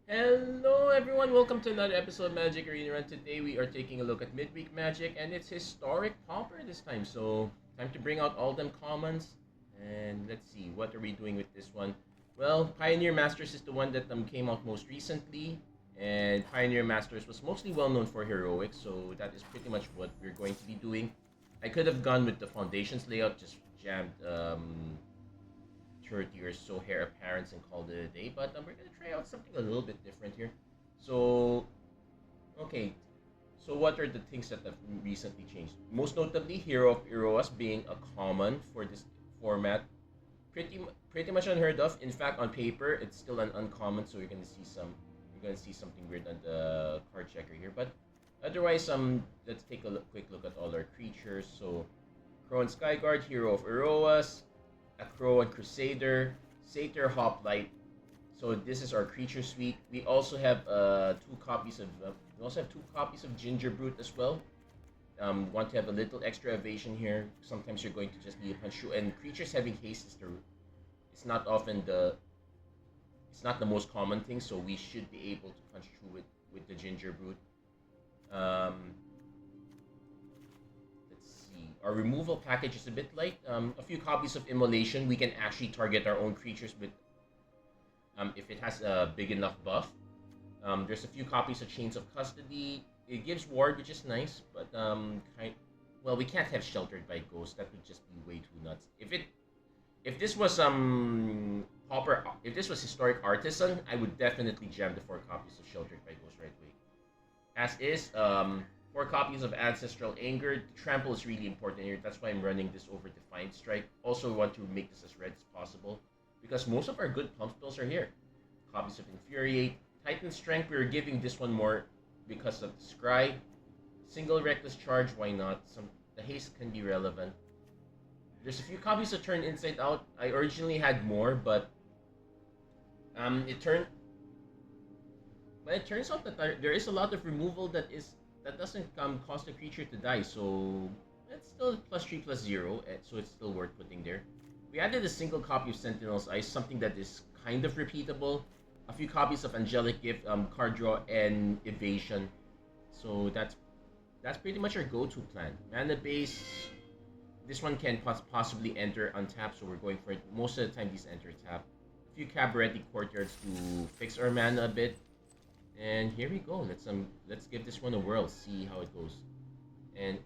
Hello everyone, welcome to another episode of Magic Arena Run. Today we are taking a look at Midweek Magic and it's historic Pauper this time. So time to bring out all them commons and let's see, what are we doing with this one? Well, Pioneer Masters is the one that came out most recently, and Pioneer Masters was mostly well known for heroics, so that is pretty much what we're going to be doing. I could have gone with the Foundations layout, just jammed 30 or so heir apparents and called it a day, but we're gonna try out something a little bit different here. So, okay, so what are the things that have recently changed? Most notably, Hero of Iroas being a common for this format. Pretty much unheard of. In fact, on paper, it's still an uncommon, so you're gonna see something weird on the card checker here. But otherwise, let's take a quick look at all our creatures. So, Crow and Skyguard, Hero of Iroas, a Crow and Crusader, Satyr Hoplite. So this is our creature suite. We also have two copies of Ginger Brute as well. Want to have a little extra evasion here. Sometimes you're going to just need a punch through, and creatures having haste it's not often it's not the most common thing. So we should be able to punch through with the Ginger Brute. Um, Our removal package is a bit light. A few copies of Immolation. We can actually target our own creatures with if it has a big enough buff. There's a few copies of Chains of Custody. It gives ward, which is nice, but well, we can't have Sheltered by Ghost. That would just be way too nuts. If this was Pauper, if this was Historic Artisan, I would definitely jam the 4 copies of Sheltered by Ghost right away. As is, 4 copies of Ancestral Anger. The trample is really important here. That's why I'm running this over Defiant Strike. Also, we want to make this as red as possible because most of our good pump spells are here. Copies of Infuriate, Titan Strength. We're giving this one more because of the Scry. Single Reckless Charge. Why not? The haste can be relevant. There's a few copies of Turn Inside Out. I originally had more, but it turns out that there is a lot of removal that doesn't cause the creature to die, so it's still +3/+0, so it's still worth putting there. We added a single copy of Sentinel's Ice, something that is kind of repeatable. A few copies of Angelic Gift, card draw, and evasion. So that's pretty much our go-to plan. Mana base. This one can possibly enter untapped, so we're going for it. Most of the time, these enter tap. A few Cabaretti Courtyards to fix our mana a bit. And here we go. Let's give this one a whirl. See how it goes. And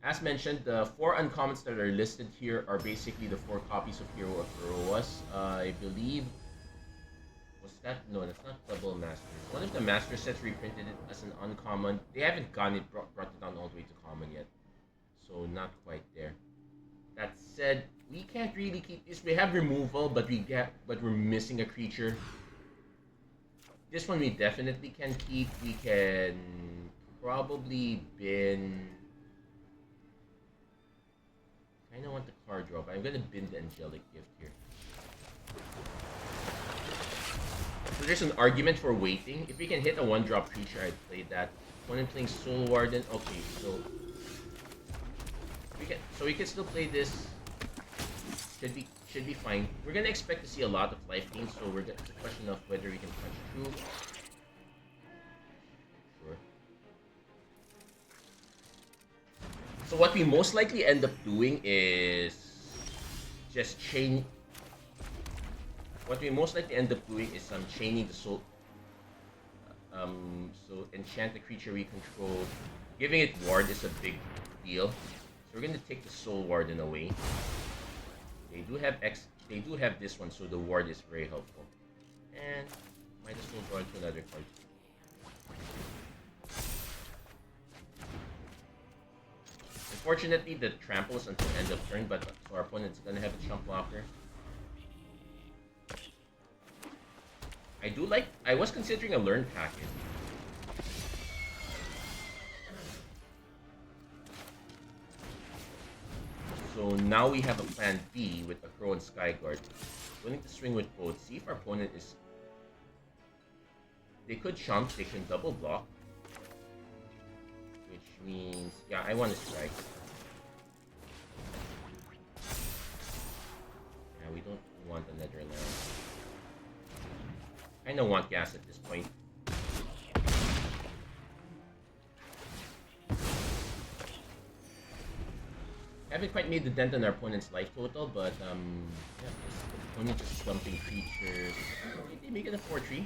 as mentioned, the 4 uncommons that are listed here are basically the 4 copies of Hero of Iroas. I believe no, that's not Double Masters. One of the Master sets reprinted it as an uncommon. They haven't brought it down all the way to common yet, so not quite there. That said, we can't really keep this. We have removal, but we're missing a creature. This one we definitely can keep. We can probably bin. I kind of want the card draw, but I'm gonna bin the Angelic Gift here. So there's an argument for waiting. If we can hit a 1-drop creature, I'd play that. When I'm playing Soul Warden, okay, so we can still play this. Should be fine. We're gonna expect to see a lot of life gains, so it's a question of whether we can punch through. Sure. So what we most likely end up doing is just chain. What we most likely end up doing is chaining the soul. So enchant the creature we control. Giving it ward is a big deal. So we're gonna take the Soul Warden away. They do have this one, so the ward is very helpful. And might as well draw into another card. Unfortunately, the trample is until end of turn, but so our opponent's gonna have a chump blocker. I was considering a learn package. So now we have a plan B with a Crow and Skyguard. Willing to swing with both. See if our opponent is. They could chump, they can double block. Which means, yeah, I want to strike. Yeah, we don't want another land. Kind of want gas at this point. Haven't quite made the dent on our opponent's life total, but yeah, only just dumping creatures. They make it a 4-3,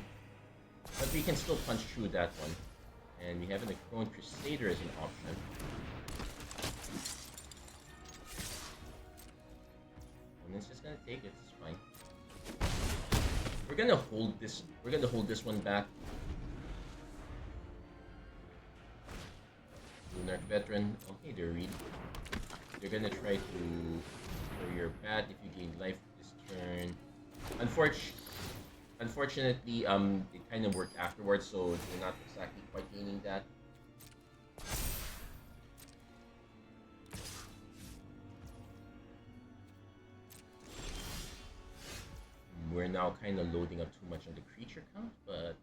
but we can still punch through that one. And we have an Acron Crusader as an option. And it's just gonna take it. It's fine. We're gonna hold this. We're gonna hold this one back. Lunarch Veteran. Okay, they're gonna try to throw your bat if you gain life this turn. Unfortunately, it kind of worked afterwards, so you're not exactly quite gaining that. We're now kind of loading up too much on the creature count, but let's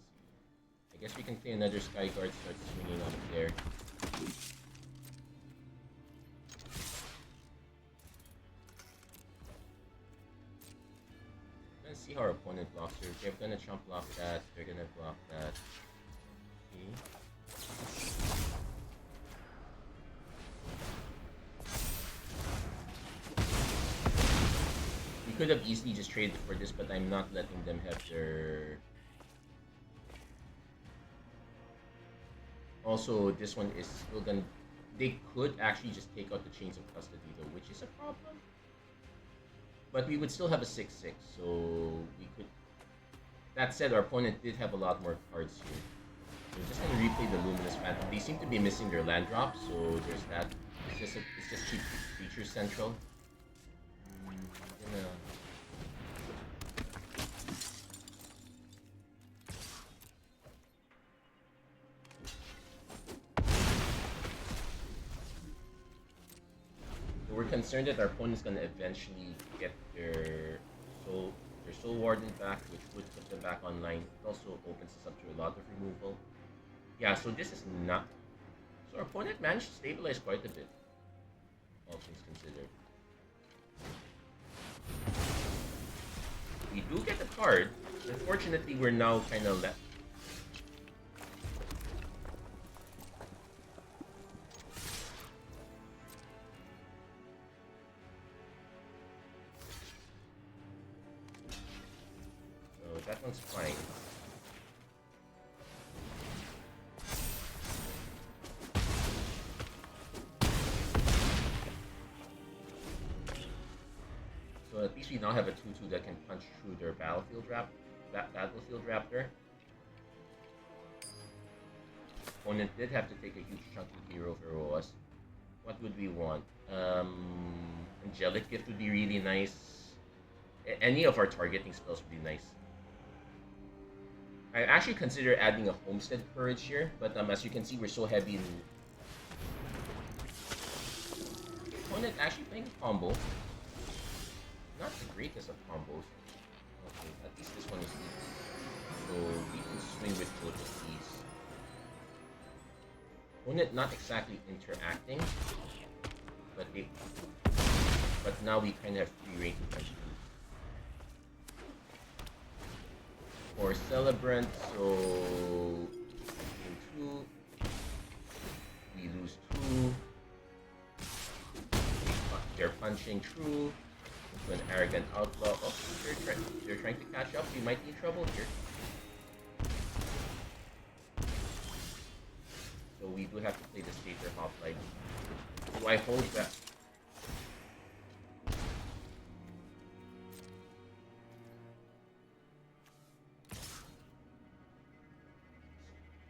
see. I guess we can play another Sky Guard, start swinging up there. Let's see how our opponent blocks here. They're gonna chump block that, they're gonna block that. Okay. We could have easily just traded for this, but I'm not letting them have their... Also, this one is still gonna... They could actually just take out the Chains of Custody though, which is a problem. But we would still have a 6-6, so we could... That said, our opponent did have a lot more cards here. We're just gonna replay the Luminous Phantom. They seem to be missing their land drop, so there's that. It's just cheap creature central. We're concerned that our opponent's gonna eventually get their soul warden back, which would put them back online. It also opens us up to a lot of removal. Yeah, so this is not... So our opponent managed to stabilize quite a bit, all things considered. We do get a card. Unfortunately, we're now kind of left. So that one's fine. So at least we now have a 2-2 that can punch through their battlefield raptor. Opponent did have to take a huge chunk of hero for us. What would we want? Angelic Gift would be really nice. Any of our targeting spells would be nice. I actually consider adding a Homestead Courage here, but as you can see, we're so heavy in... Opponent actually playing a combo. Not the greatest of combos. Okay, at least this one is easy. So we can swing with both of these. Opponent not exactly interacting, but now we kind of have free reign to punch. For Celebrant, so we gain 2, we lose 2. They're punching through. An arrogant outlaw. Oh, they're trying to catch up. We might be in trouble here. So we do have to play the safer hoplite. Do I hold that?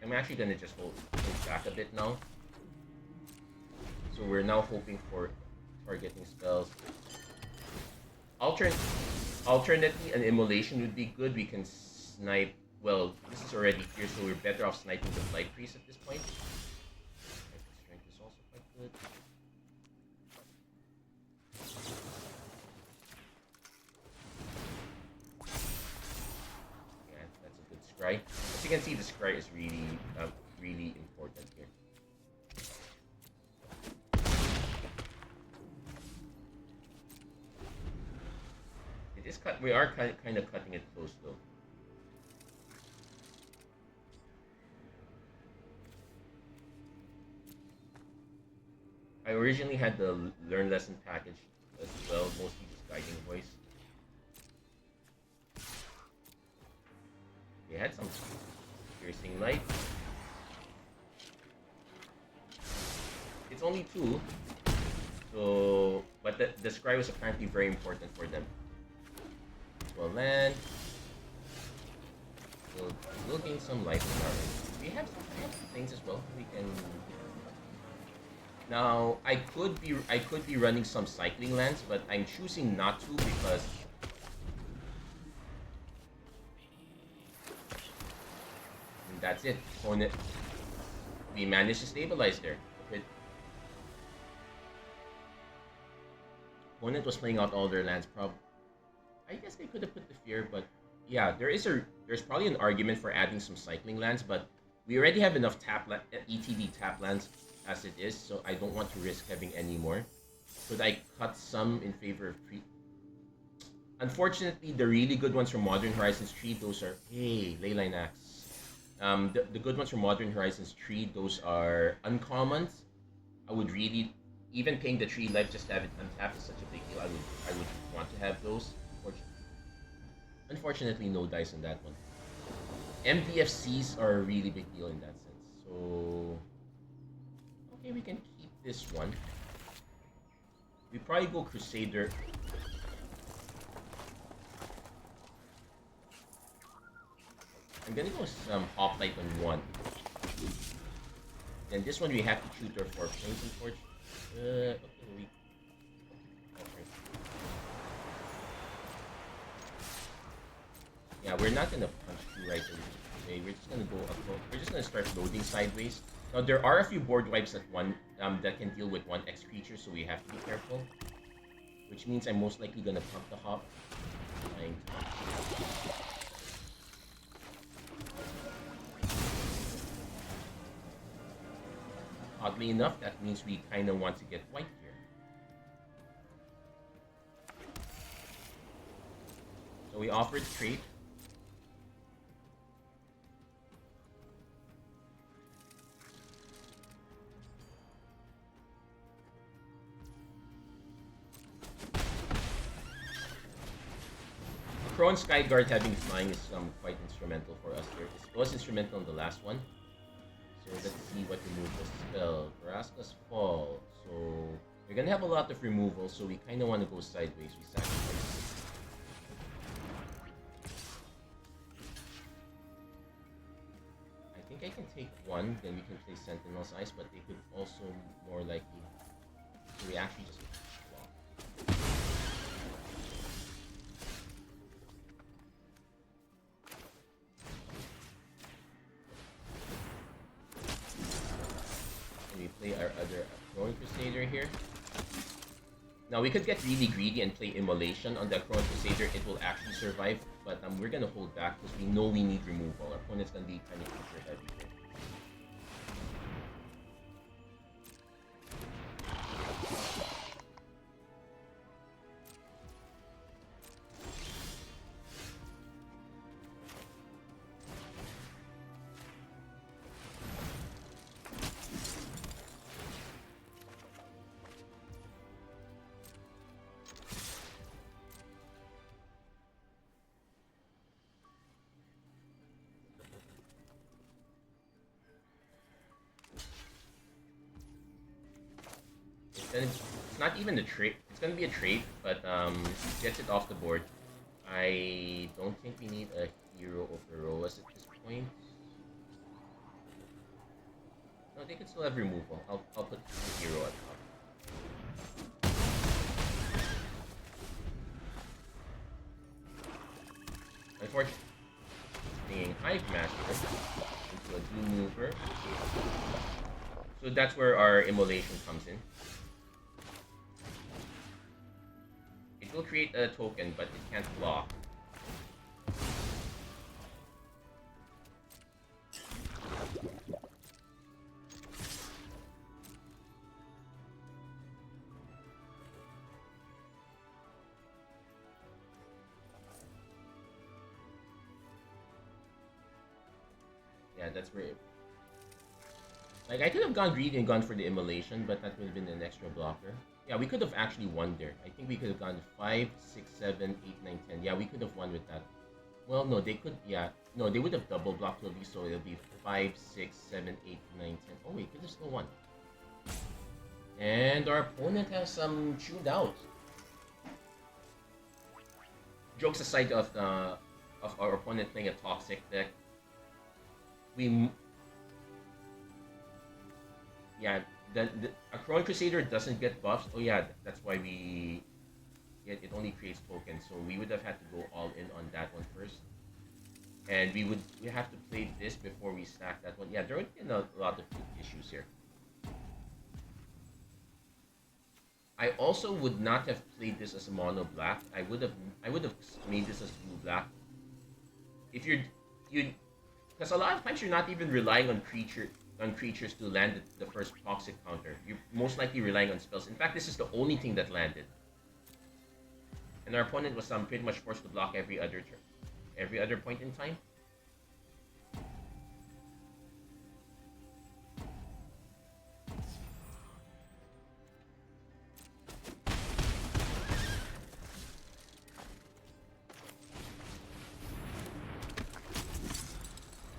I'm actually gonna just hold back a bit now. So we're now hoping for targeting spells. Alternately, an immolation would be good. We can snipe. Well, this is already here, so we're better off sniping the Flight Priest at this point. Strength is also quite good. Yeah, that's a good scry. As you can see, the scry is really, really important here. We are kind of cutting it close though. I originally had the Learn Lesson package as well, mostly just Guiding Voice. They had some Piercing Light. It's only 2, so but the scry was apparently very important for them. Well, land. We'll gain some life in our. We have some things as well. We can. Now I could be running some cycling lands, but I'm choosing not to because that's it. Opponent. We managed to stabilize there. Opponent was playing out all their lands. I guess they could have put the fear, but yeah, there's probably an argument for adding some cycling lands, but we already have enough ETB tap lands as it is, so I don't want to risk having any more. Could I cut some in favor of pre? Unfortunately, the really good ones from Modern Horizons 3, those are Leyline Axe. The good ones from Modern Horizons 3, those are uncommons. I would really, even paying the 3 life just to have it untapped is such a big deal. I would want to have those. Unfortunately, no dice on that one. MVFCs are a really big deal in that sense. So, okay, we can keep this one. We probably go Crusader. I'm gonna go some Hoplite on 1. Then this one we have to tutor for Plains and Forge. Okay, yeah, we're not gonna punch 2 right away. We're just gonna go up. We're just gonna start loading sideways. Now there are a few board wipes at 1 that can deal with 1x creatures, so we have to be careful. Which means I'm most likely gonna pump the hop. Oddly enough, that means we kind of want to get white here. So we offered trade. Crone Skyguard having flying is quite instrumental for us here. It was instrumental in the last one. So let's see what remove the spell. Vraska's Fall. So we're gonna have a lot of removal, so we kinda wanna go sideways. We sacrifice. I think I can take 1, then we can play Sentinel's Eyes, but they could also more likely. So we actually just block. We play our other Crone Crusader here. Now we could get really greedy and play Immolation on the Crone Crusader. It will actually survive, but we're gonna hold back because we know we need removal. Our opponent's gonna be kind of creature heavy here. It's not even a trade. It's gonna be a trade, but gets it off the board. I don't think we need a hero of Heroes at this point. No, they can still have removal. I'll put the hero at top. Unfortunately, being Hive Master into a Doom Mover. So that's where our Immolation comes in. It will create a token, but it can't block. Yeah, that's where Like, I could have gone greedy and gone for the immolation, but that would have been an extra blocker. Yeah, we could have actually won there. I think we could have gone 5, 6, 7, 8, 9, 10. Yeah, we could have won with that. Well, no, they could, yeah. No, they would have double blocked to least, so it'll be 5, 6, 7, 8, 9, 10. Oh, wait, could have still won. And our opponent has chewed out. Jokes aside of our opponent playing a toxic deck, yeah, a Chrome Crusader doesn't get buffs. Oh yeah, that's why it only creates tokens. So we would have had to go all in on that one first, and we have to play this before we stack that one. Yeah, there would be a lot of issues here. I also would not have played this as a mono black. I would have made this as blue black. If because a lot of times you're not even relying on creatures to land the first toxic counter. You're most likely relying on spells. In fact, this is the only thing that landed. And our opponent was pretty much forced to block every other point in time.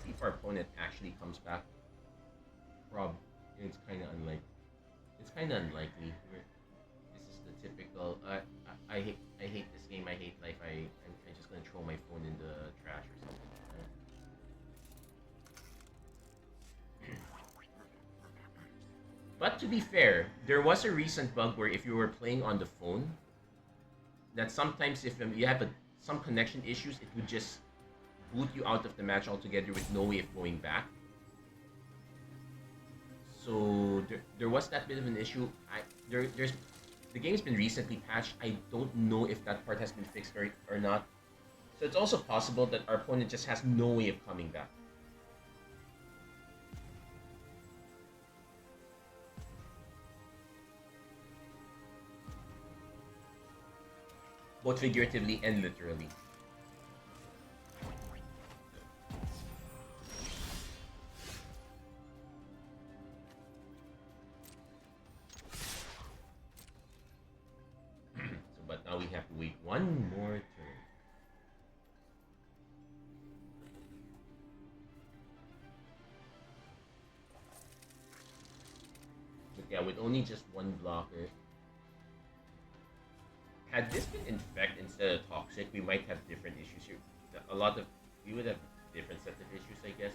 See if our opponent actually comes back. It's kind of unlikely. It's kind of unlikely. This is the typical. I hate this game. I hate life. I'm just gonna throw my phone in the trash or something. But to be fair, there was a recent bug where if you were playing on the phone, that sometimes if you have some connection issues, it would just boot you out of the match altogether with no way of going back. So there was that bit of an issue. The game's been recently patched. I don't know if that part has been fixed or not. So it's also possible that our opponent just has no way of coming back. Both figuratively and literally. But now we have to wait one more turn. But yeah, with only just one blocker. Had this been Infect instead of Toxic, we might have different issues here. We would have different set of issues, I guess.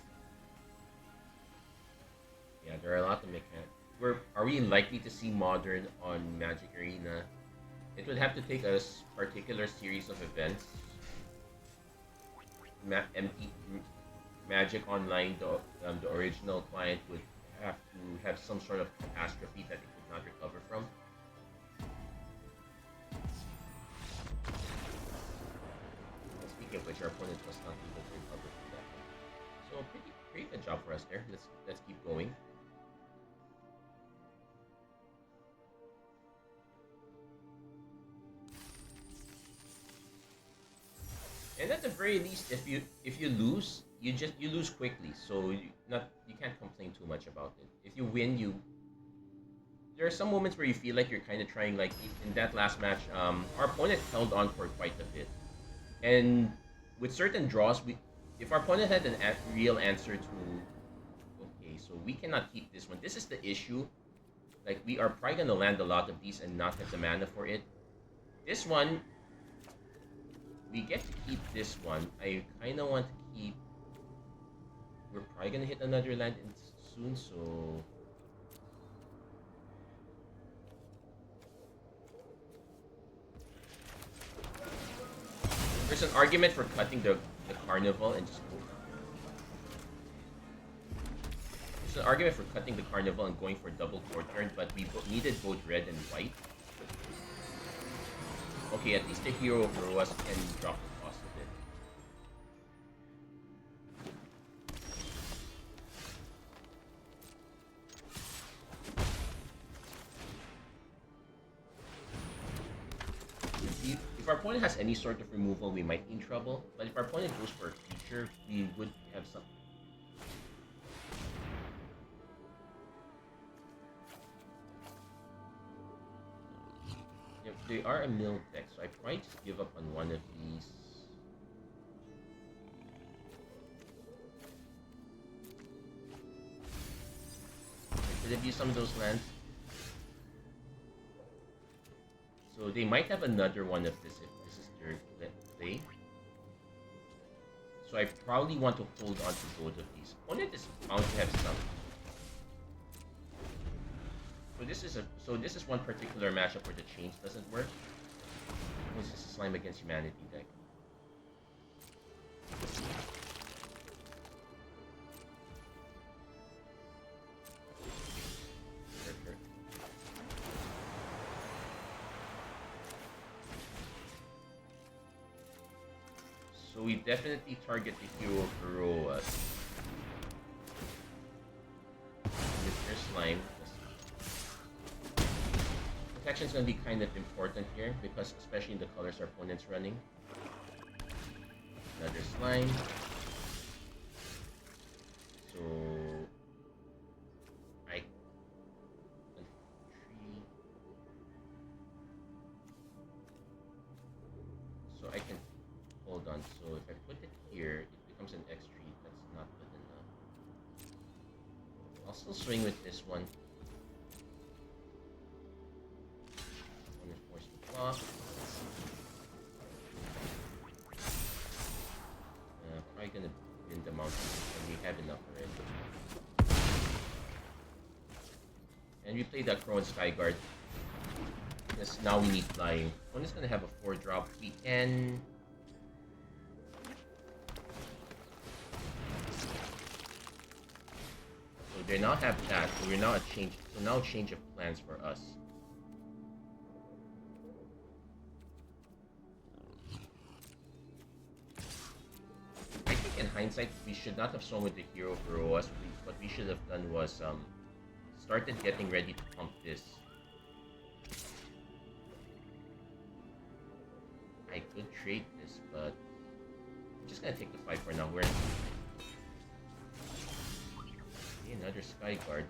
Yeah, there are a lot of mechanics. Are we likely to see Modern on Magic Arena? It would have to take a particular series of events. Magic Online, the original client would have to have some sort of catastrophe that it could not recover from. Speaking of which, our opponent was not able to recover from that. So pretty good job for us there. Let's keep going. And at the very least, if you lose, you lose quickly. So you can't complain too much about it. If you win, there are some moments where you feel like you're kind of trying. Like in that last match, our opponent held on for quite a bit, and with certain draws, if our opponent had a real answer to, okay, so we cannot keep this one. This is the issue. Like we are probably gonna land a lot of these and not have the mana for it. This one. We get to keep this one. I kind of want to keep... We're probably going to hit another land soon, so... There's an argument for cutting the Carnival and just go... There's an argument for cutting the Carnival and going for double courtyard, but we needed both red and white. Okay, at least the hero of Roas can drop the cost a bit. If our opponent has any sort of removal, we might be in trouble. But if our opponent goes for a creature, we would have some... they are a mill deck, so I probably just give up on one of these. I could have used some of those lands. So they might have another one of this if this is their play. So I probably want to hold on to both of these. Opponent is bound to have some. So this is one particular matchup where the change doesn't work. It's just a Slime Against Humanity deck. Sure. So we definitely target the hero Heroas with their slime. Protection is going to be kind of important here because especially in the colors our opponent's running. Another slime. So I can hold on. So if I put it here, it becomes an X tree. That's not good enough. I'll still swing with this one. Probably gonna win the mountain, and we have enough already. And we play that Crow and Skyguard. Because now we need flying. One is gonna have a 4-drop. We can. So they now have that. So we're now a change. So now change of plans for us. In hindsight, we should not have swung with the hero for OS. What we should have done was started getting ready to pump this. I could trade this, but I'm just gonna take the fight for now. We're in. Okay, another Skyguard.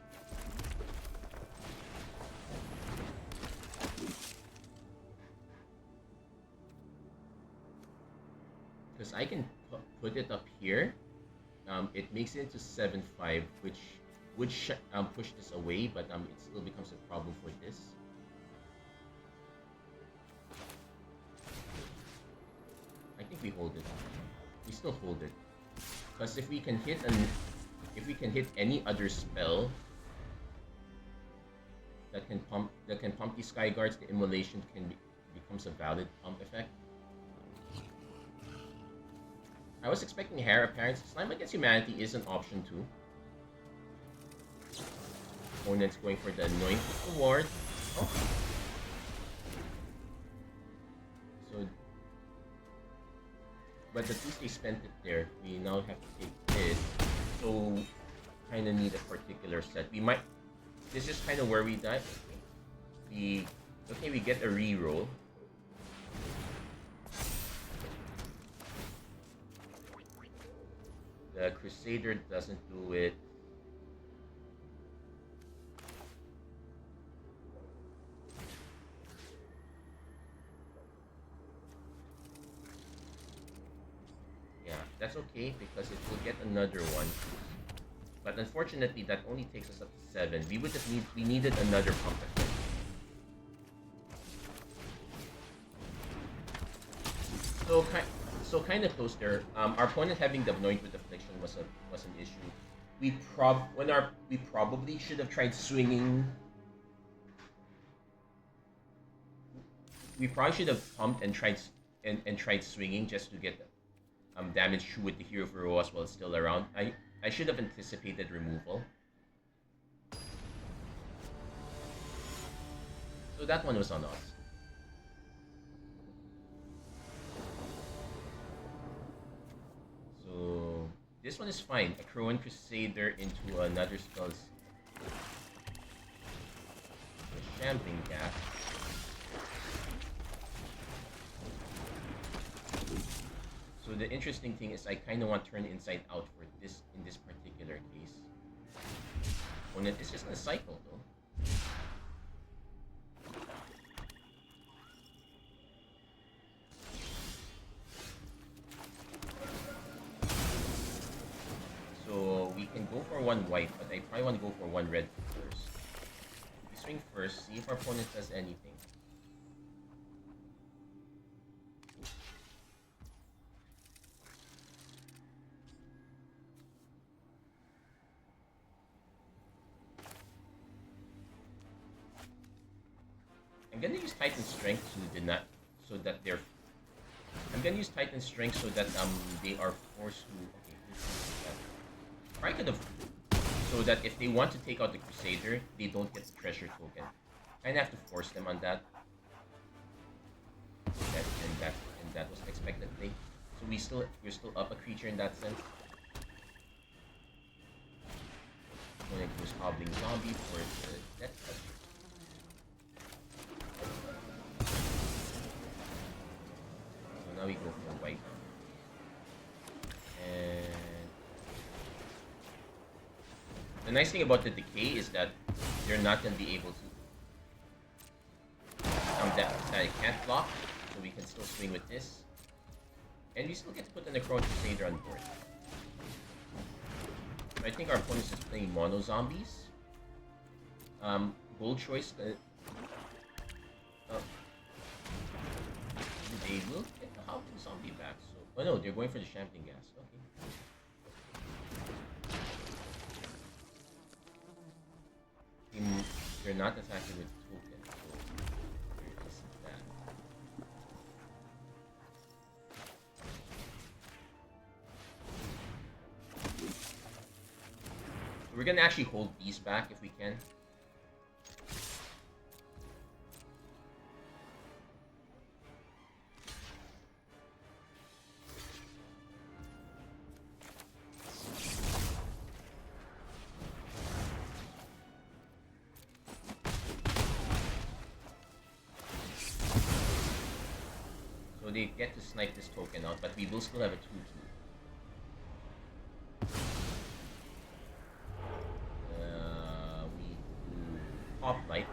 Because I can put it up here. It makes it into 7-5, which would push this away, but it still becomes a problem for this. I think we hold it. We still hold it, because if we can hit any other spell that can pump these Sky Guards, the Immolation becomes a valid pump effect. I was expecting Hair Apparent. Slime Against Humanity is an option too. Opponent's going for the Anointed Reward. Oh. So, but at least they spent it there. We now have to take this. So, kind of need a particular set. We might. This is kind of where we die. We get a reroll. The Crusader doesn't do it. Yeah, that's okay because it will get another one. But unfortunately, that only takes us up to 7. We needed another pump effect. So kind of close there. Our opponent having the Anoint with Affliction was an issue. We probably should have tried swinging. We probably should have pumped and tried swinging just to get damage through with the Hero of Heroes while it's still around. I should have anticipated removal. So that one was on us. So this one is fine. A Crow and Crusader into another spell's a Shambling Gap. So the interesting thing is I kind of want Turn Inside Out for this in this particular case. Opponent is just gonna cycle though. can go for one white, but I probably want to go for one red first. We swing first, see if our opponent does anything. I'm gonna use Titan Strength so that they're. I'm gonna use Titan Strength so that they are forced to. Okay, this is that. Or I could have, so that if they want to take out the Crusader, they don't get the treasure token. Kind of have to force them on that. And that was the expected thing. So we're still up a creature in that sense. When it goes Hobbling Zombie for the Death Touch. Now we go for white. And the nice thing about the decay is that they're not going to be able to that it can't block, so we can still swing with this. And we still get to put the Necron Crusader on board. So I think our opponent is playing mono zombies. Gold choice. They will get the Hobbling Zombie back. So, oh no, they're going for the Champagne Gas. Okay. They're not attacking with token, so there isn't that. So we're gonna actually hold these back if we can. They get to snipe this token out, but we will still have a 2-2. We do Pop Light.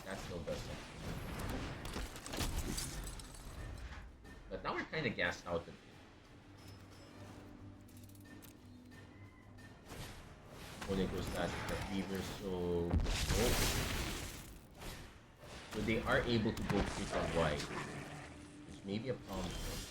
That still does something. But now we're kind of gassed out a bit. When it goes last, the Reaver, so... Oh. So they are able to go pretty wide, which may be a problem for us.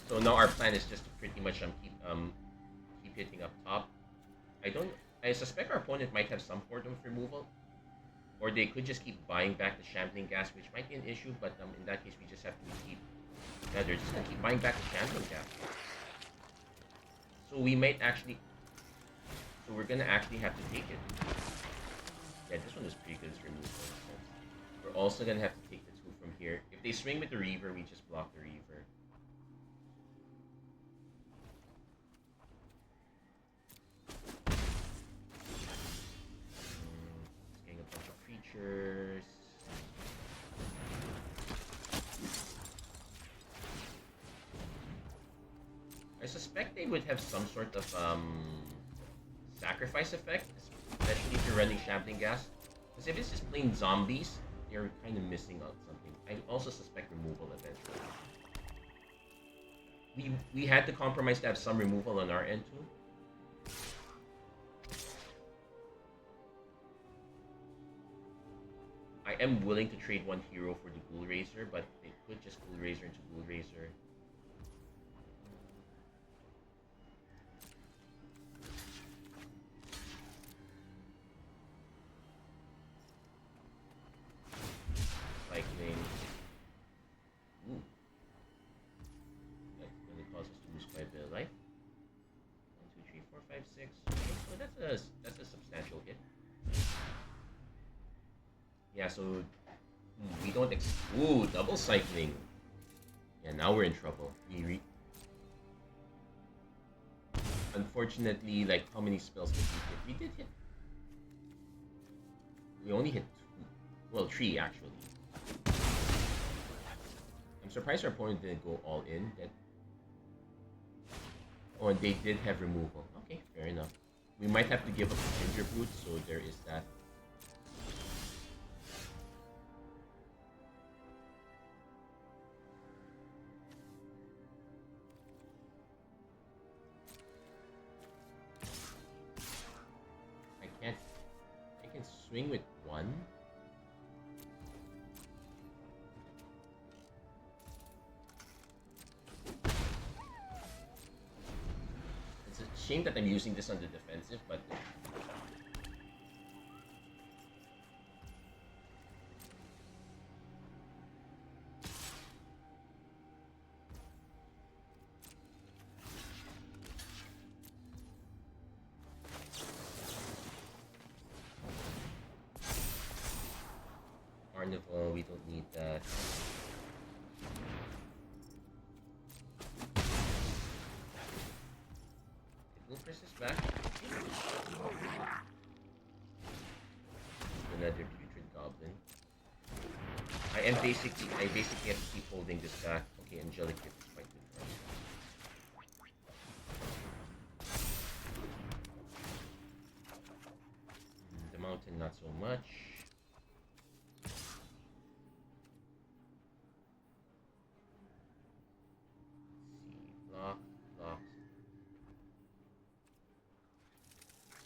So now our plan is just to pretty much keep hitting up top. I suspect our opponent might have some form of removal. Or they could just keep buying back the Champagne Gas, which might be an issue, but in that case, we just have to keep... Yeah, they're just going to keep buying back the Champagne Gas. So we might actually... So we're going to actually have to take it. Yeah, this one is pretty good as removal. We're also going to have to take the 2 from here. If they swing with the Reaver, we just block the Reaver. I suspect they would have some sort of sacrifice effect, especially if you're running Champagne Gas. Because if it's just plain zombies, they're kind of missing out something. I also suspect removal eventually. We had to compromise to have some removal on our end too. I am willing to trade one hero for the Ghoul Raiser, but they could just Ghoul Raiser into Ghoul Raiser. Cycling. Ooh. That's going to cause us to lose quite a bit of life. 1, 2, 3, 4, 5, 6. Okay, so that's a substantial hit. Yeah, so we don't ooh, double cycling. Yeah, now we're in trouble. Unfortunately, like, how many spells did we hit? We did hit. We only hit 2. Well, 3 actually. I'm surprised our opponent didn't go all in. Oh, they did have removal. Okay, fair enough. We might have to give up the Ginger Brute, so there is that. I can swing with one. It's a shame that I'm using this on the defensive, but Carnival, we don't need that. It will persist back. Another putrid goblin. I basically have to keep holding this back. Okay, Angelic Gift is quite good for us. The mountain not so much.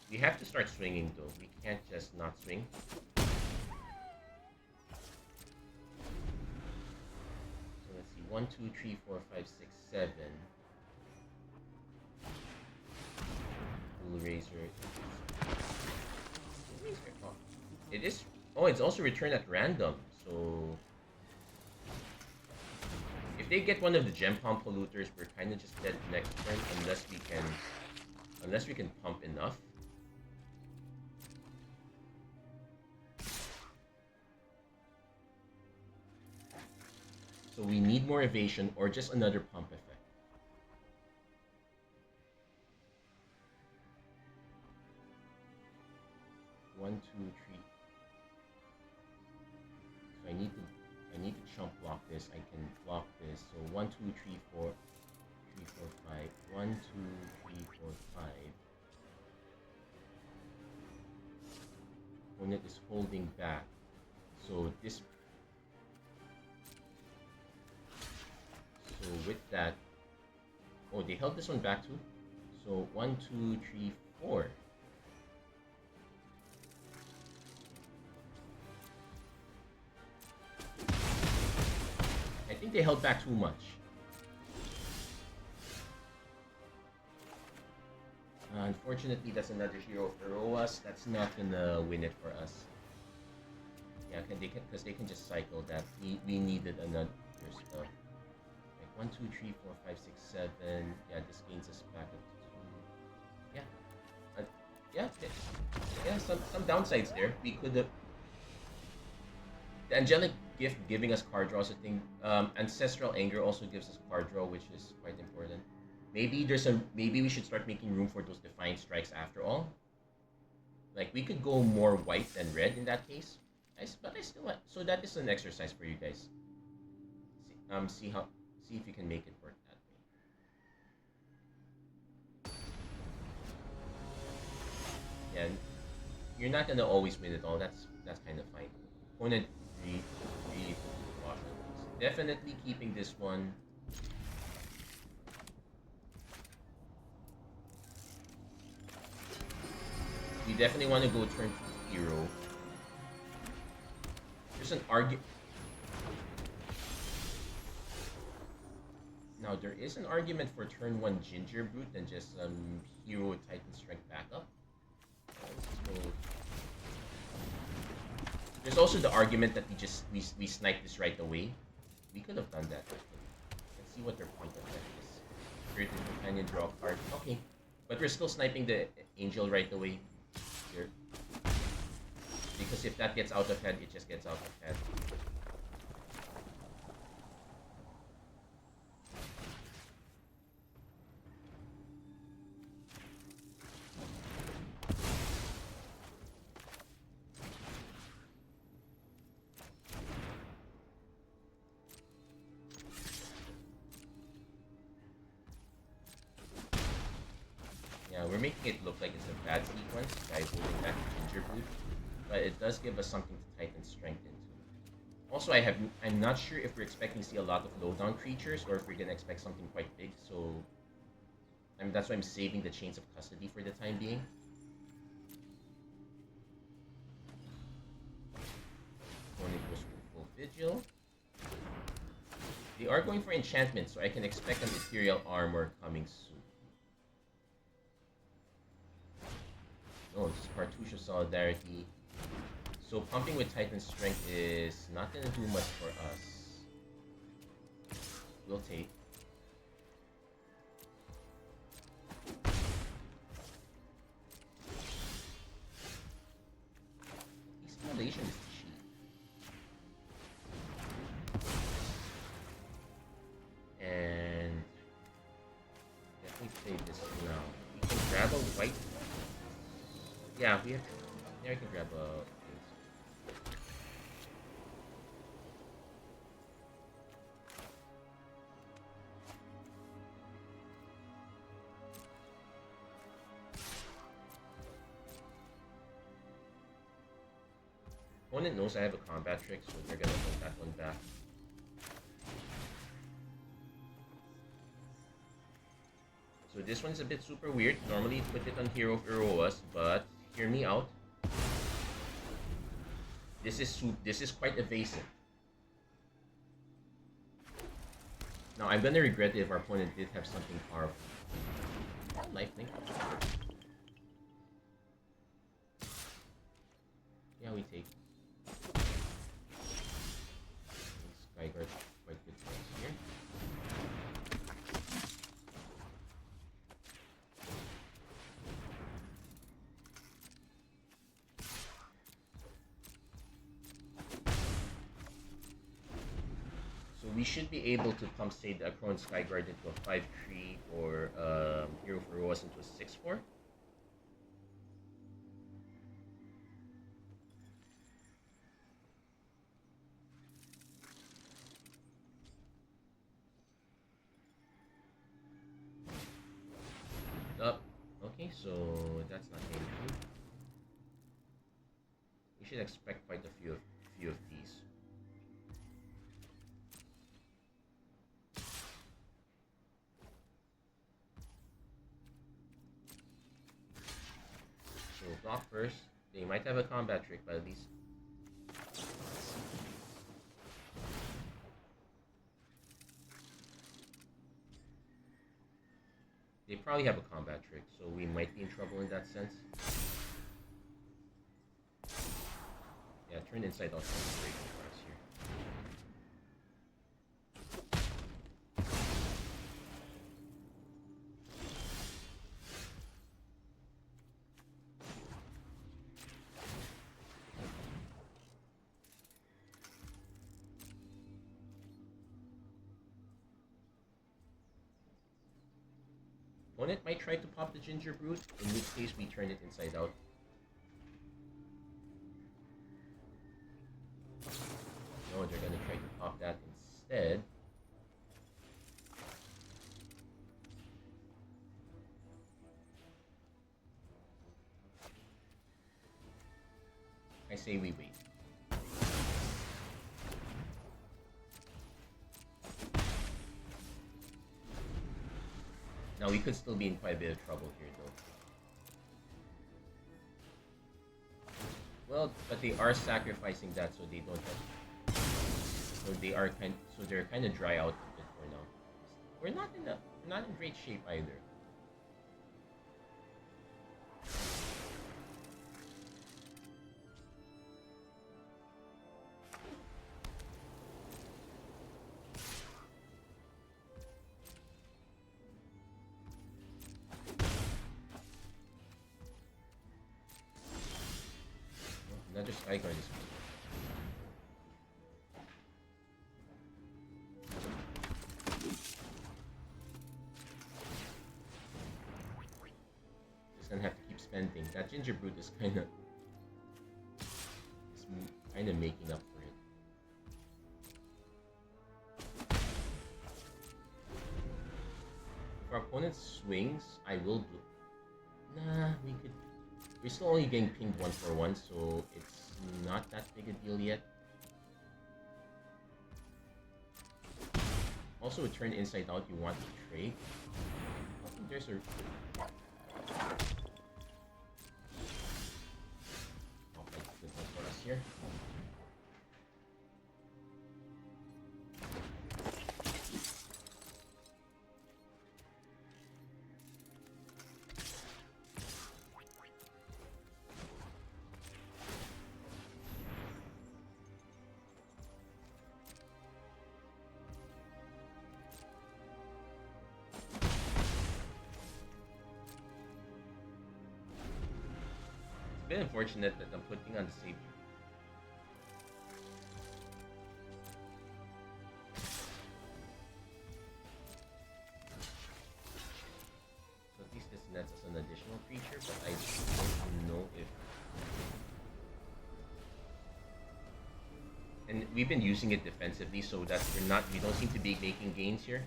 We have to start swinging though. We can't just not swing. So let's see. 1, 2, 3, 4, 5, 6, 7. Bull Razor. Oh, it is. Oh, it's also returned at random. So if they get one of the gem pump polluters, we're kind of just dead next turn unless we can pump enough. So we need more evasion or just another pump effect. One, two, three. So I need to chump block this. I can block this. So 1, 2, 3, 4, 3, 4, 5. 1, 2, 3, 4, 5. Opponent is holding back. So this. So with that, oh, they held this one back too. So 1, 2, 3, 4. I think they held back too much. Unfortunately, that's another hero for Roas. That's not gonna win it for us. Yeah, because they can just cycle that. We needed another stuff. 1, 2, 3, 4, 5, 6, 7. Yeah, this gains us back up to 2. Yeah, some downsides there. We could have the Angelic Gift giving us card draws. I think Ancestral Anger also gives us card draw, which is quite important. Maybe we should start making room for those Defiant Strikes after all. Like we could go more white than red in that case. But I still like. So that is an exercise for you guys. See if you can make it work that way. Yeah, you're not gonna always win it all. That's kind of fine. Opponent really cautious. Definitely keeping this one. We definitely want to go turn 2 hero. There's an argument. Now there is an argument for turn 1 Ginger Brute and just hero with Titan Strength backup. There's also the argument that we snipe this right away. We could have done that. Let's see what their point of that is. Spirited Companion, draw a card. Okay, but we're still sniping the Angel right away here. Because if that gets out of hand, it just gets out of hand. we're making it look like it's a bad sequence by holding back the Ginger Brute, but it does give us something to tighten strength into. Also, I'm not sure if we're expecting to see a lot of low-down creatures or if we're gonna expect something quite big, so that's why I'm saving the Chains of Custody for the time being. Opponent goes for full Vigil. They are going for enchantment, so I can expect an Ethereal Armor coming soon. No, it's Cartouche of Solidarity. So pumping with Titan Strength is not going to do much for us. We'll take. Installation is cheap. And let me play this now. We can grab a white. Yeah, we have. Yeah, I can grab a. Opponent knows I have a combat trick, so they're gonna hold that one back. So this one's a bit super weird. Normally put it on Hero of Iroas, but hear me out. This is quite evasive. Now I'm gonna regret it if our opponent did have something powerful. Lifelink. Yeah, we take. Skyguard quite good for us here. So we should be able to pump say the Akron Skyguard into a 5-3 or Hero for Roas into a 6-4. Okay, so that's not getting through. We should expect quite a few of these. So block first. They might have a combat trick, but at least. They probably have a combat trick, so we might be in trouble in that sense. Yeah, turn inside out sounds great for us here. Opponent might try to pop the Ginger Brute, in which case we turn it inside out. No, they're gonna try to pop that instead. I say we wait. Now we could still be in quite a bit of trouble here though. Well, but they are sacrificing that so they don't have. So they are they're kind of dry out a bit for now. We're not in great shape either. Another Skyguard is just gonna have to keep spending. That Ginger Brute is kind of making up for it. If our opponent swings, I will blue. Nah, we could. We're still only getting pinged 1 for 1, so it's not that big a deal yet. Also, a turn inside out, you want to trade. I think there's a. Oh, that's good one for us here. It's been unfortunate that I'm putting on the save. So at least this nets as an additional creature, but I don't know if. And we've been using it defensively, so that we don't seem to be making gains here.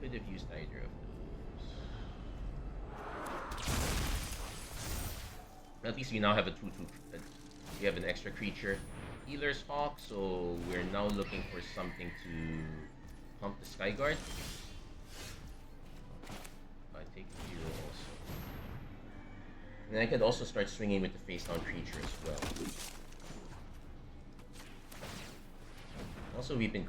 Could have used either of those. At least we now have a 2-2. We have an extra creature. Healer's Hawk, so we're now looking for something to pump the Skyguard. I take a hero also. And then I could also start swinging with the face down creature as well. Also, we've been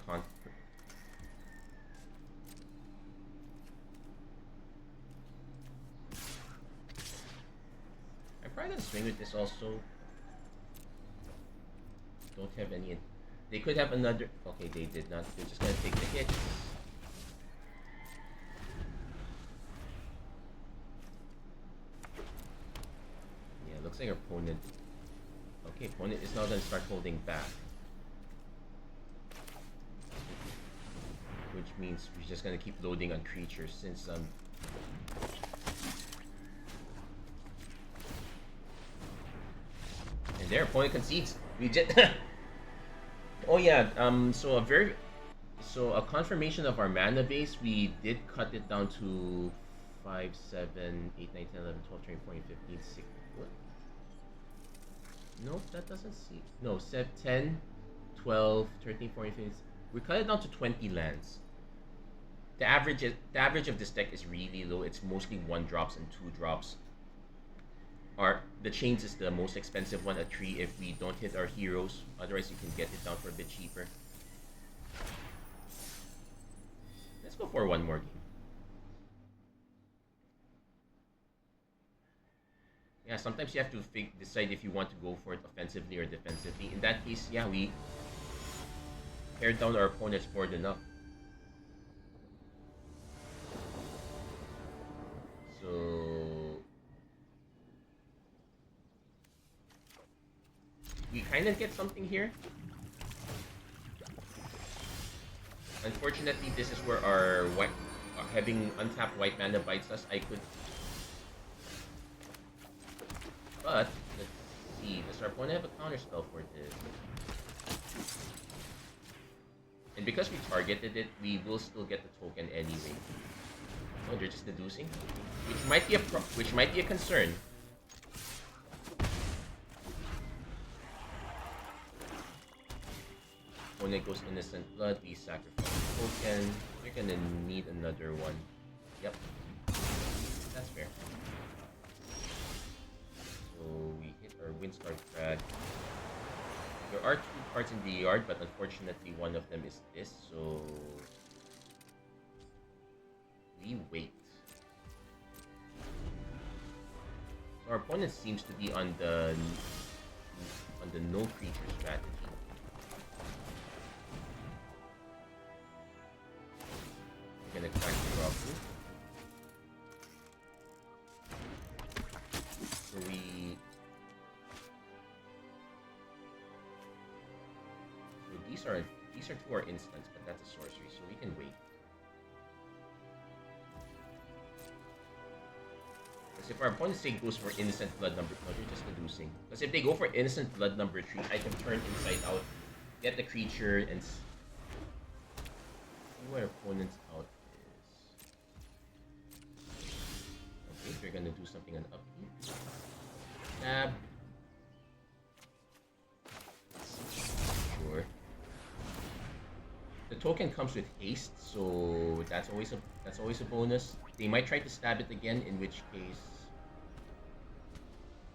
I'm probably gonna swing with this also. Don't have any. They could have another. Okay, they did not. They're just gonna take the hit. Yeah, looks like our opponent. Okay, opponent is now gonna start holding back. Which means we're just gonna keep loading on creatures since and their opponent concedes. We just oh yeah, so a confirmation of our mana base, we did cut it down to 5, 7, 8, 9, 10, 11, 12, 13, 14, 15, 16. What? Nope, that doesn't see. No, 7, 10, 12, 13, 14, 15. We cut it down to 20 lands. The average of this deck is really low. It's mostly 1 drops and 2 drops. The chains is the most expensive one at 3 if we don't hit our heroes. Otherwise, you can get it down for a bit cheaper. Let's go for one more game. Yeah, sometimes you have to decide if you want to go for it offensively or defensively. In that case, yeah, we pared down our opponent's board enough. So we kind of get something here. Unfortunately, this is where our having untapped white mana bites us. But let's see. Does our opponent have a counter spell for this? And because we targeted it, we will still get the token anyway. Oh, they're just deducing, which might be a concern. Opponent goes Innocent Blood, we sacrifice the token. We're gonna need another one. Yep. That's fair. So we hit our Windstar Crag. There are 2 cards in the yard, but unfortunately one of them is this, so we wait. So our opponent seems to be on the no creature strategy. We're gonna crack the Raku. So these are 2 are instants, but that's a sorcery, so we can wait. Let's Because if our opponent say goes for innocent blood number 2, they're just losing. Because if they go for innocent blood number 3, I can turn inside out, get the creature, and see where opponent's out is. Okay, they're gonna do something on upkeep. Stab. Sure. The token comes with haste, so that's always a bonus. They might try to stab it again, in which case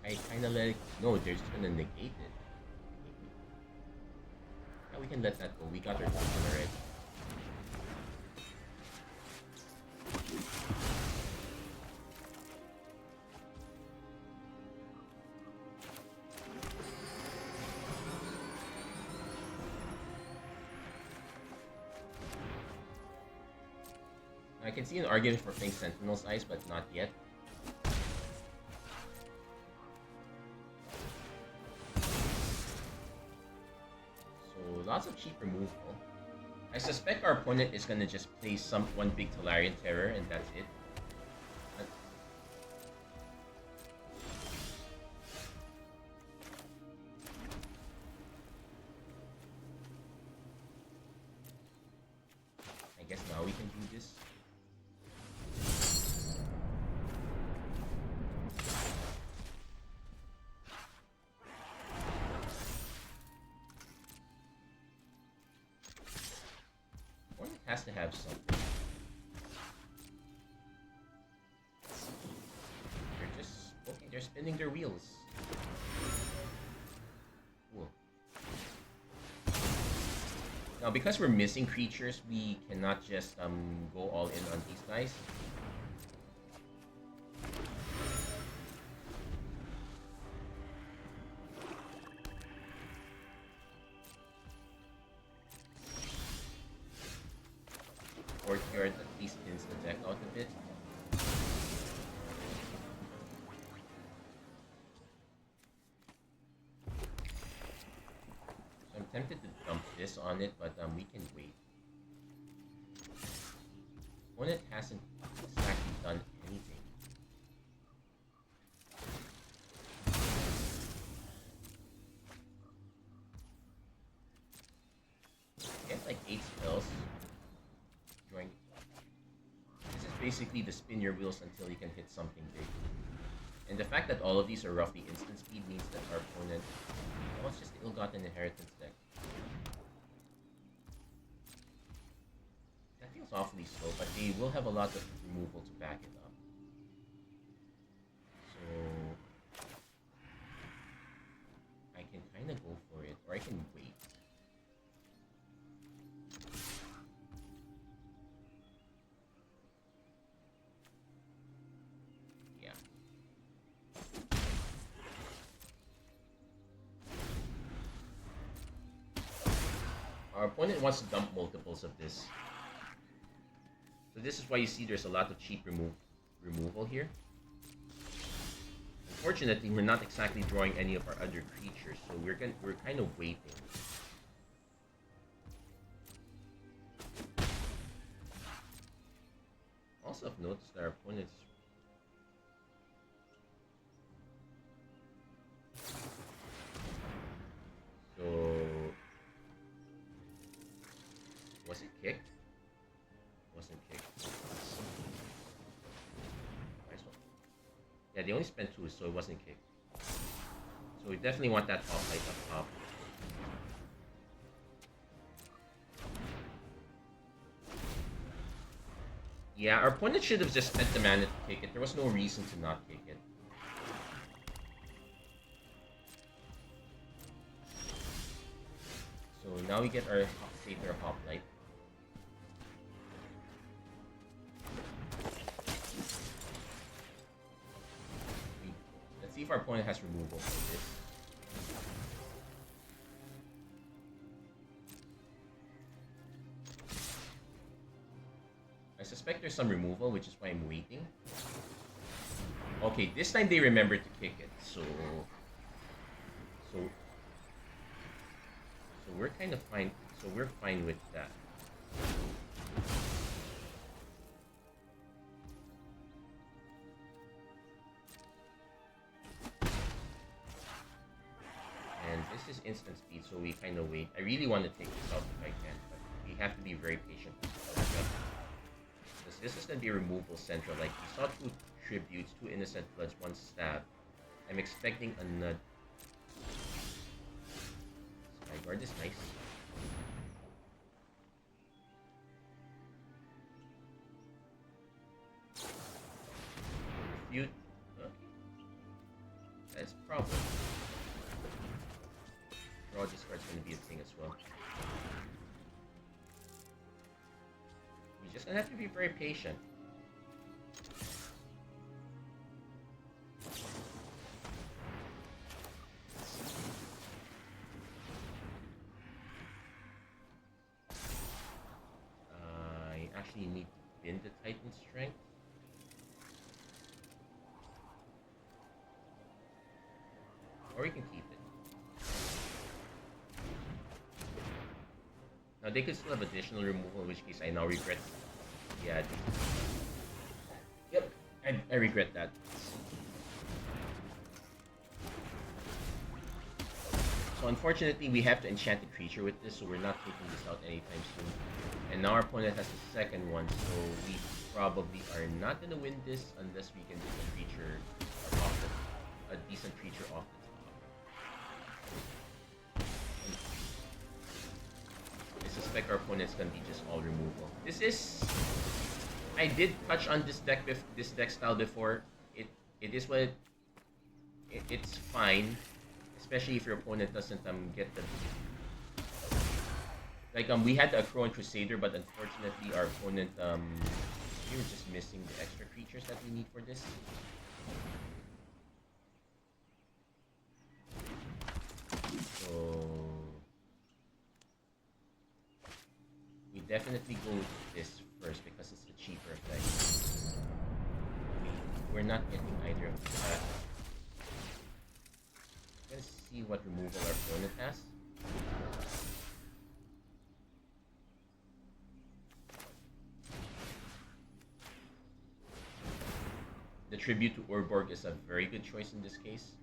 I kinda let it. No, they're just gonna negate it. Yeah, we can let that go. We got our token already. I can see an argument for playing Sentinel's Eyes, but not yet. So lots of cheap removal. I suspect our opponent is gonna just play one big Tolarian Terror and that's it. I guess now we can do this. Has to have something. They're just okay. They're spinning their wheels. Cool. Now, because we're missing creatures, we cannot just go all in on these guys. Courtyard at least thins the deck out a bit. So I'm tempted to dump this on it, but we can wait. Opponent hasn't exactly done anything. Get like 8 spells. This is basically the spin your wheels until you can hit something big. And the fact that all of these are roughly instant speed means that our opponent... Oh, it's just the ill-gotten inheritance deck. That feels awfully slow, but they will have a lot of removal to back it up. So... I can kind of go for it, or I can wait. Our opponent wants to dump multiples of this. So this is why you see there's a lot of cheap removal here. Unfortunately, we're not exactly drawing any of our other creatures, so we're kind of waiting. Also, I've noticed that our opponent's was it kicked? Wasn't kicked. Nice one. Yeah, they only spent 2, so it wasn't kicked. So we definitely want that top light up top. Yeah, our opponent should have just spent the mana to kick it. There was no reason to not kick it. So now we get our Satyr Hoplite. Let's see if our opponent has removal for this. I suspect there's some removal, which is why I'm waiting. Okay, this time they remembered to kick it, so we're kind of fine. So we're fine with that. This is instant speed, so we kind of wait. I really want to take this out if I can, but we have to be very patient. Because this is going to be removal central. Like, we saw 2 tributes, 2 innocent bloods, 1 stab. I'm expecting another. Skyguard is nice. Refute. Okay. That's a problem. Draw discard's going to be a thing as well. We're just going to have to be very patient. I actually need to bin the Titan Strength. Or we can keep it. Now they could still have additional removal, in which case I now regret. Yeah. Yep, I regret that. So unfortunately, we have to enchant the creature with this, so we're not taking this out anytime soon. And now our opponent has the second one, so we probably are not going to win this unless we can get a creature off a decent creature off the top. I suspect our opponent's going to be just all removal. This is... I did touch on this deck style before. It is what it's fine, especially if your opponent doesn't get the we had the Crowan Crusader, but unfortunately our opponent we were just missing the extra creatures that we need for this. So we definitely go with this first because it's the cheaper effect. We're not getting either of that. Let's see what removal our opponent has. The tribute to Urborg is a very good choice in this case.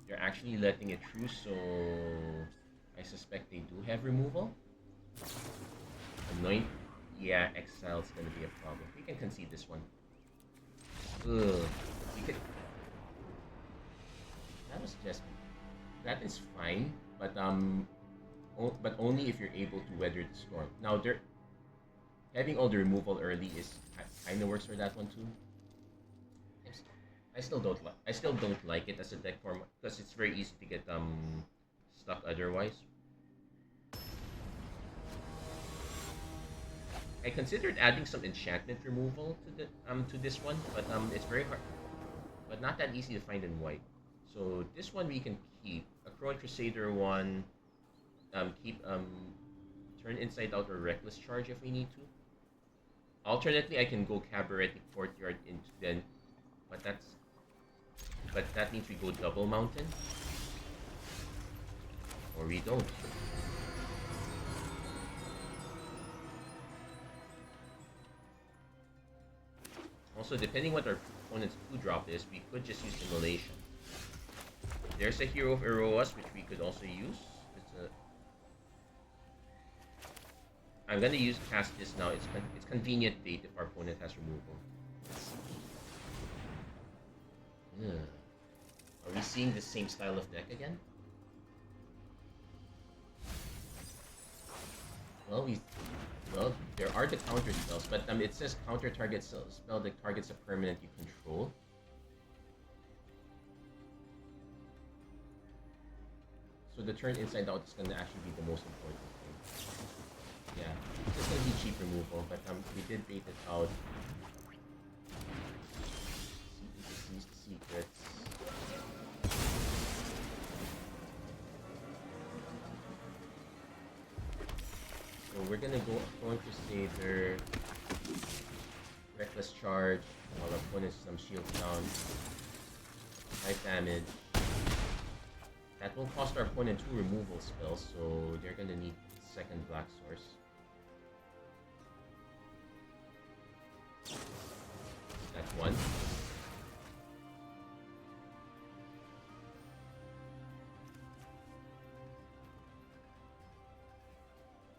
They're actually letting it through, so I suspect they do have removal. Anoint, yeah, Exile's gonna be a problem. We can concede this one. Ugh, we could. That is fine, but only if you're able to weather the storm. Now having all the removal early kind of works for that one too. I still don't like it as a deck form because it's very easy to get stuck otherwise. I considered adding some enchantment removal to this one, but it's very hard, but not that easy to find in white. So this one we can keep a Crowan Crusader one. Keep turn Inside Out or Reckless Charge if we need to. Alternately, I can go Cabaret Courtyard into then, but that means we go double Mountain, or we don't. Also, depending what our opponent's 2-drop is, we could just use Immolation. There's a Hero of Eroas, which we could also use. I'm gonna cast this now. It's convenient date if our opponent has removal. Are we seeing the same style of deck again? Well, there are the counter spells, but it says counter target spell that targets a permanent you control. So the turn Inside Out is gonna actually be the most important thing. Yeah, it's gonna be cheap removal, but we did bait it out. Seize the secrets. So we're gonna go Crowan Crusader, Reckless Charge, while our opponent some shields down, 5 damage. That will cost our opponent 2 removal spells, so they're gonna need second Black Source. That's 1.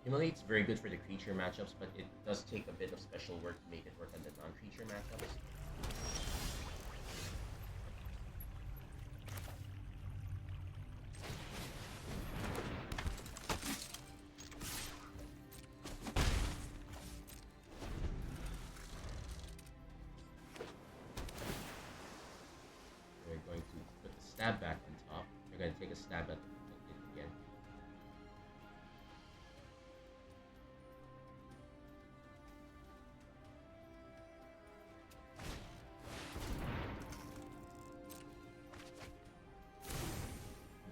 Immolate's very good for the creature matchups, but it does take a bit of special work to make it work on the non-creature matchups. We're going to put the stab back on top. We're going to take a stab at it again.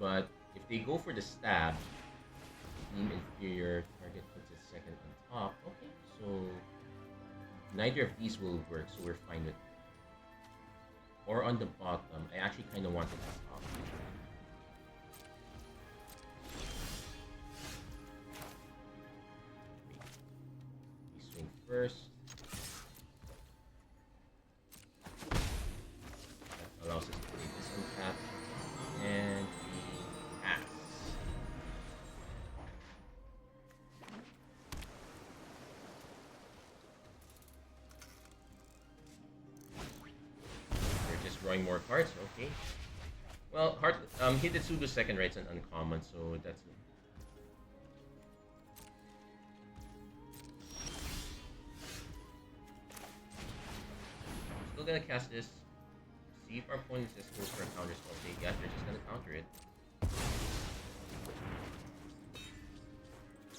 But if they go for the stab, Team Inferior target puts its second on top. Okay, so neither of these will work, so we're fine with it. Or on the bottom. I actually kind of wanted that top. We swing first. That allows us to play this untap. And we pass. We're just drawing more cards, okay. Well, Hidetsugu's second right's an uncommon, so that's it. Still gonna cast this. See if our opponent just goes for a counter spell. Okay, yeah, they're just gonna counter it.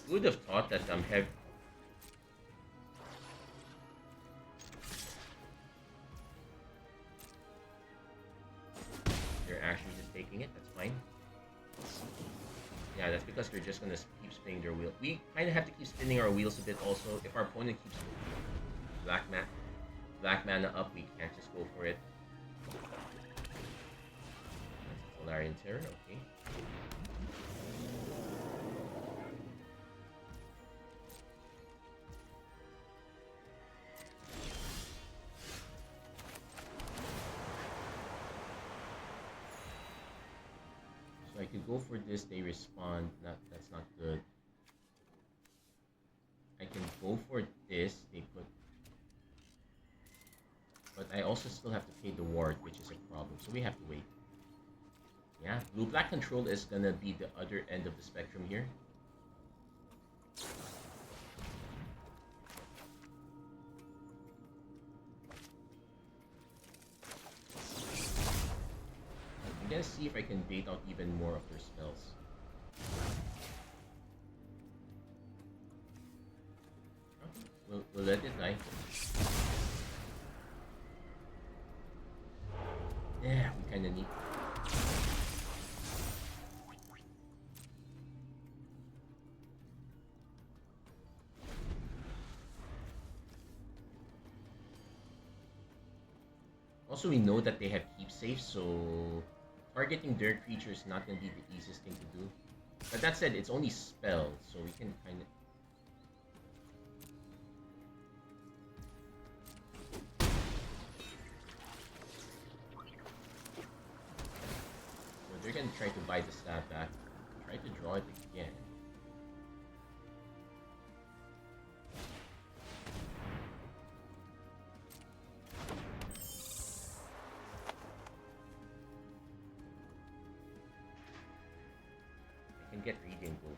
Who would have thought that heavy. They're actually just taking it, that's fine. Yeah, that's because they're just gonna keep spinning their wheel. We kind of have to keep spinning our wheels a bit also. If our opponent keeps black mana up, we can't just go for it. Solarian Terror, okay. So I could go for this, they respond. That's not good. I can go for this, they put. But I also still have to pay the ward, which is a problem. So we have to wait. Yeah, blue-black control is gonna be the other end of the spectrum here. I'm gonna see if I can bait out even more of their spells. Okay, we'll let it die. Yeah, we kinda need. Also, we know that they have keep safe, so targeting their creature is not going to be the easiest thing to do. But that said, it's only spells, so we can kind of. So they're going to try to buy the stab back. Try to draw it again. Get reading go for it.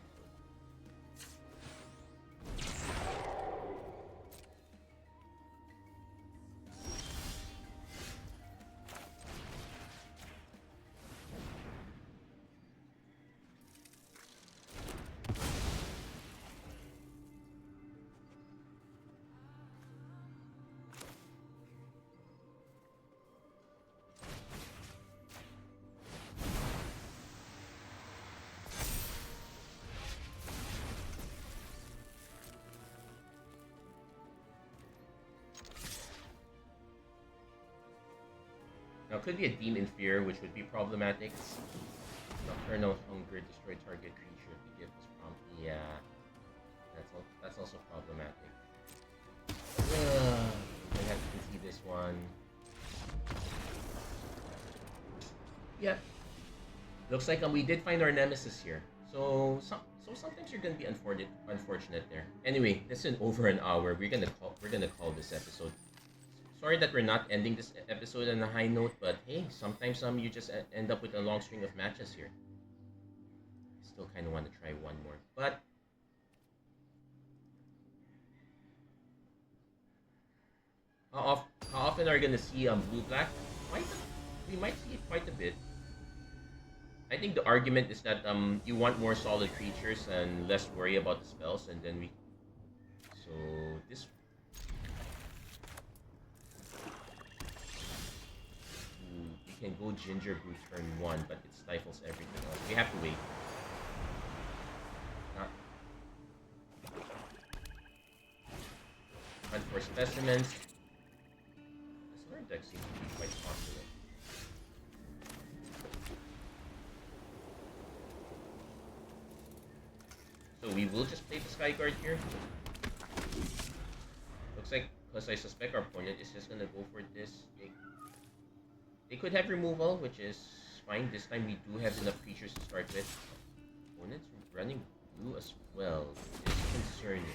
Now, it could be a Demon Fear, which would be problematic. Nocturnal Hunger, destroy target creature if you give this prompt. Yeah, that's also problematic. I have to see this one. Yep. Looks like we did find our nemesis here. So So sometimes you're gonna be unfortunate there. Anyway, this is over an hour. We're gonna call this episode. Sorry that we're not ending this episode on a high note, but hey, sometimes you just end up with a long string of matches here. I still kind of want to try one more, but how often are you gonna see blue black? We might see it quite a bit. I think the argument is that you want more solid creatures and less worry about the spells, and then so this we can go Ginger Brew turn 1, but it stifles everything else. We have to wait. Not hunt for specimens. This other deck seems to be quite popular. So we will just play the Skyguard here. Looks like, because I suspect our opponent is just gonna go for this. They could have removal, which is fine. This time we do have enough creatures to start with. Opponents running blue as well. It's concerning.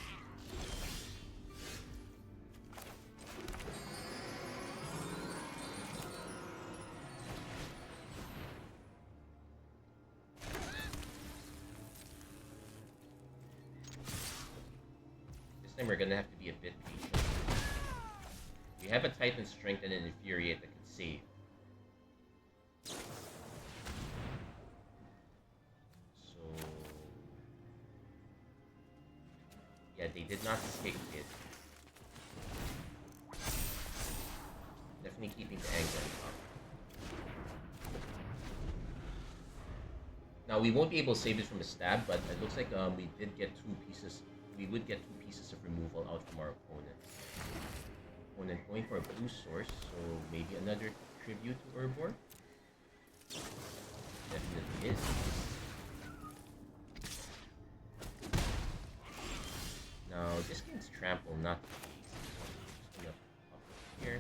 We're gonna have to be a bit patient. We have a Titan Strength and an Infuriate that can save. So yeah, they did not escape it. Definitely keeping the anger on top. Now we won't be able to save it from a stab, but it looks like we did get 2 pieces. We would get 2 pieces of removal out from our opponent. Opponent going for a blue source, so maybe another tribute to Urborg. Definitely is. Now this game's trample, not the case. Just gonna pop it here.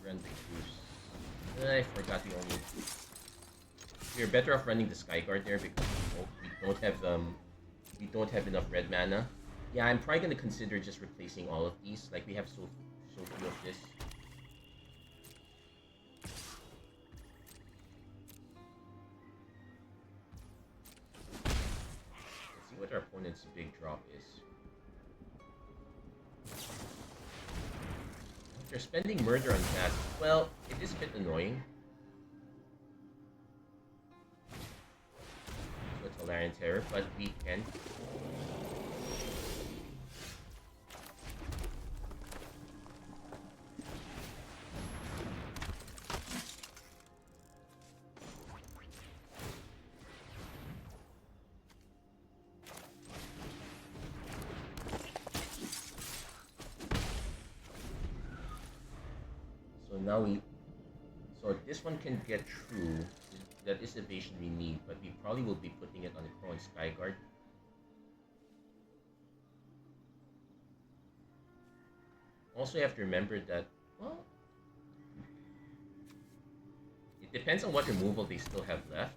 Run the boost. I forgot the only. We're better off running the Skyguard there because we don't have enough red mana. Yeah, I'm probably gonna consider just replacing all of these. Like we have so few of this. Let's see what our opponent's big drop is. If they're spending murder on that, well, it is a bit annoying. Tolarian Terror, but we can. So now so this one can get through. That is evasion we need, but we probably will be putting it on the Crow and Skyguard. Also, you have to remember that, well, it depends on what removal they still have left.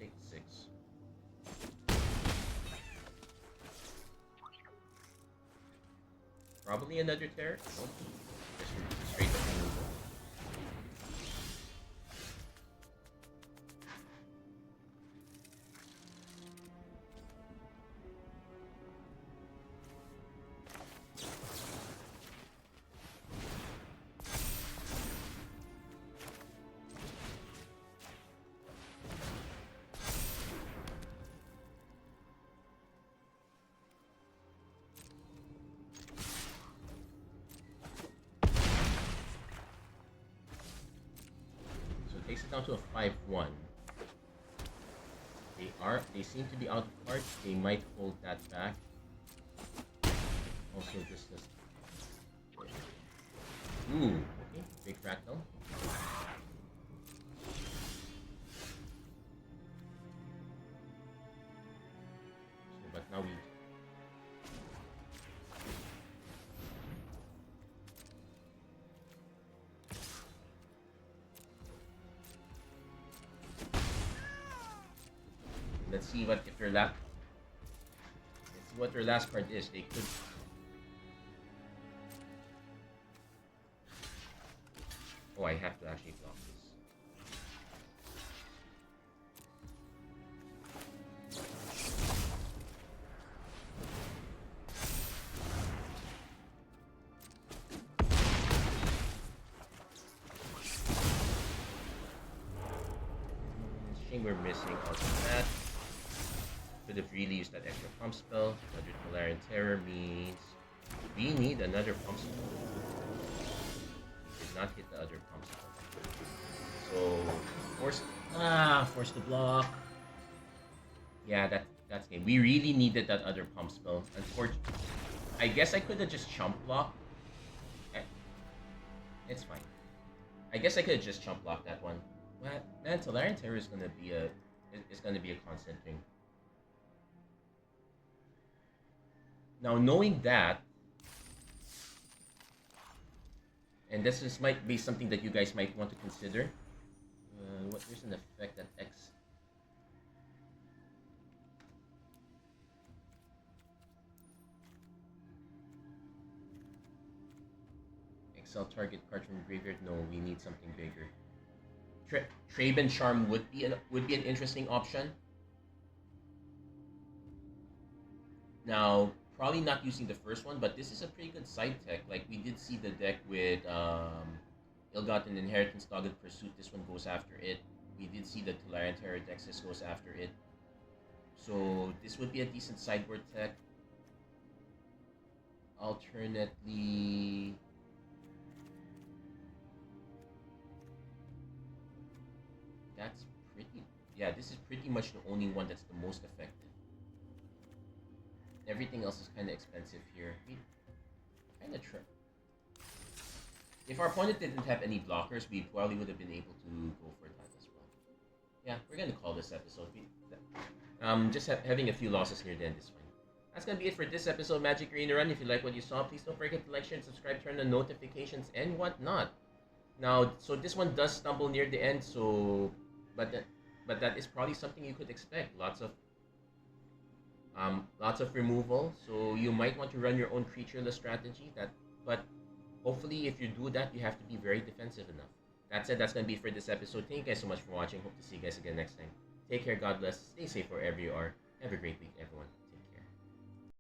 Take 6. Probably another terror. Nope. Just straight up removal. Takes it down to a 5-1. They seem to be out of cards. They might hold that back. Also, just this. Ooh, okay, big fractal. So, but now we. Let's see what if their last. Let's see what their last card is. They could. Oh, I have to actually block this. Shame we're missing out on that. Could have really used that extra pump spell. Another Tolarian Terror means we need another pump spell. We did not hit the other pump spell. So force the block. Yeah, that's game. We really needed that other pump spell. Unfortunately, I guess I could have just chump blocked. It's fine. I guess I could have just chump blocked that one. Man, Tolarian Terror is gonna be a constant thing. Now, knowing that, and this might be something that you guys might want to consider. There's an effect that X. Excel target card from graveyard. No, we need something bigger. Traben Charm would be an interesting option. Now, probably not using the first one, but this is a pretty good side tech. Like, we did see the deck with Ill-Gotten Inheritance, Dogged Pursuit. This one goes after it. We did see the Tolarian Terror Dexys goes after it. So, this would be a decent sideboard tech. Alternately... That's pretty... Yeah, this is pretty much the only one that's the most effective. Everything else is kind of expensive here. Kind of trip. If our opponent didn't have any blockers, we probably would have been able to go for that as well. Yeah, we're going to call this episode. Just having a few losses near the end is fine. That's going to be it for this episode of Magic Arena Run. If you like what you saw, please don't forget to like, share, and subscribe, turn on notifications, and whatnot. Now, so this one does stumble near the end, so... But that is probably something you could expect. Lots of removal, so you might want to run your own creatureless strategy. But hopefully, if you do that, you have to be very defensive enough. That said, that's gonna be it for this episode. Thank you guys so much for watching. Hope to see you guys again next time. Take care. God bless. Stay safe wherever you are. Have a great week, everyone.